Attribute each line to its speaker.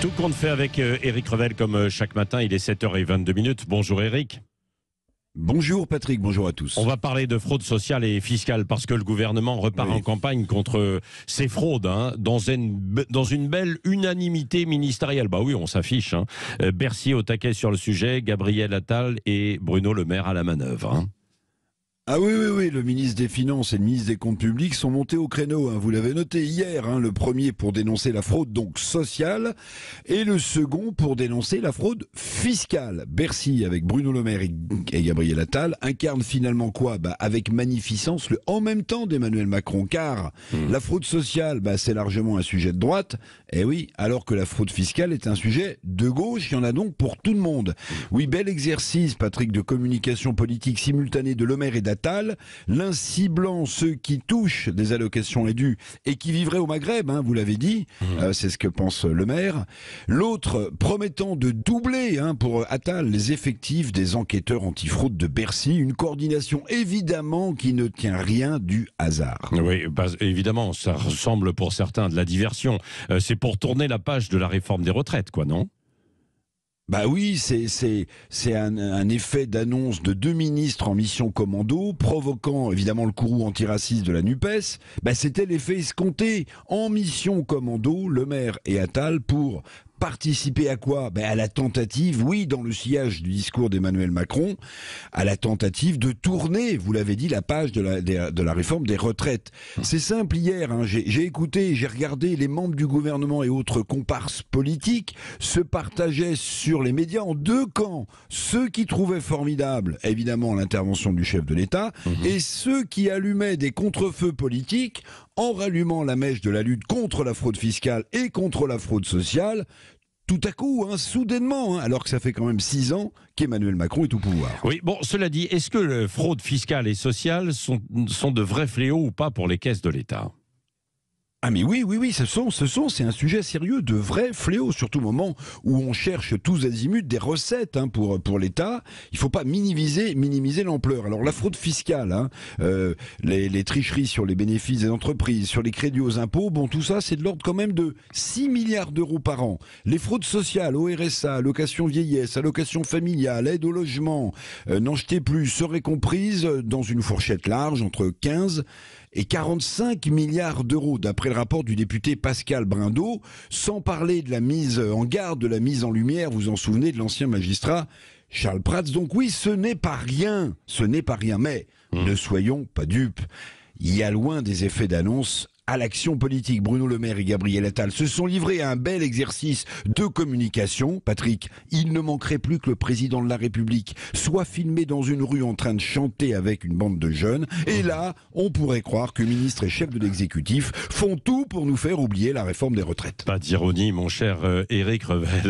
Speaker 1: Tout compte fait avec Éric Revel comme chaque matin, il est 7h22. Bonjour Éric.
Speaker 2: Bonjour Patrick, bonjour à tous.
Speaker 1: On va parler de fraude sociale et fiscale parce que le gouvernement repart en campagne contre ces fraudes dans une belle unanimité ministérielle. Bah oui, on s'affiche. Bercy au taquet sur le sujet, Gabriel Attal et Bruno Le Maire à la manœuvre.
Speaker 2: Ah oui, le ministre des Finances et le ministre des Comptes Publics sont montés au créneau. Vous l'avez noté hier, le premier pour dénoncer la fraude donc sociale et le second pour dénoncer la fraude fiscale. Bercy, avec Bruno Le Maire et Gabriel Attal, incarne finalement quoi ? Avec magnificence le en même temps d'Emmanuel Macron, car la fraude sociale, c'est largement un sujet de droite, alors que la fraude fiscale est un sujet de gauche, il y en a donc pour tout le monde. Oui, bel exercice, Patrick, de communication politique simultanée de Le Maire et d'Attal, l'un ciblant ceux qui touchent des allocations indues et qui vivraient au Maghreb, vous l'avez dit, c'est ce que pense Le Maire, l'autre promettant de doubler pour Attal les effectifs des enquêteurs antifraude de Bercy, une coordination évidemment qui ne tient rien du hasard.
Speaker 1: Oui, évidemment, ça ressemble pour certains à de la diversion. C'est pour tourner la page de la réforme des retraites, quoi, non ?
Speaker 2: Oui, c'est un effet d'annonce de deux ministres en mission commando, provoquant évidemment le courroux antiraciste de la NUPES. C'était l'effet escompté. En mission commando, Le Maire et Attal pour participer à quoi ? À la tentative, dans le sillage du discours d'Emmanuel Macron, à la tentative de tourner, vous l'avez dit, la page de la réforme des retraites. C'est simple, hier, j'ai écouté, j'ai regardé, les membres du gouvernement et autres comparses politiques se partageaient sur les médias en deux camps. Ceux qui trouvaient formidable, évidemment, l'intervention du chef de l'État, et ceux qui allumaient des contre-feux politiques en rallumant la mèche de la lutte contre la fraude fiscale et contre la fraude sociale, tout à coup, soudainement, alors que ça fait quand même 6 ans qu'Emmanuel Macron est au pouvoir.
Speaker 1: Oui, cela dit, est-ce que la fraude fiscale et sociale sont de vrais fléaux ou pas pour les caisses de l'État ?
Speaker 2: Ah mais oui, c'est un sujet sérieux, de vrais fléaux, surtout au moment où on cherche tous azimuts des recettes pour l'État. Il faut pas minimiser l'ampleur. Alors la fraude fiscale, les tricheries sur les bénéfices des entreprises, sur les crédits aux impôts, tout ça c'est de l'ordre quand même de 6 milliards d'euros par an. Les fraudes sociales, au RSA, allocation vieillesse, allocation familiale, aide au logement, n'en jetez plus, seraient comprises dans une fourchette large entre 15 et 45 milliards d'euros, d'après le rapport du député Pascal Brindot, sans parler de la mise en garde, de la mise en lumière, vous en souvenez, de l'ancien magistrat Charles Prats. Donc oui, ce n'est pas rien, mais ne soyons pas dupes. Il y a loin des effets d'annonce à l'action politique. Bruno Le Maire et Gabriel Attal se sont livrés à un bel exercice de communication. Patrick, il ne manquerait plus que le président de la République soit filmé dans une rue en train de chanter avec une bande de jeunes. Et là, on pourrait croire que ministres et chefs de l'exécutif font tout pour nous faire oublier la réforme des retraites.
Speaker 1: Pas d'ironie, mon cher Éric Revel.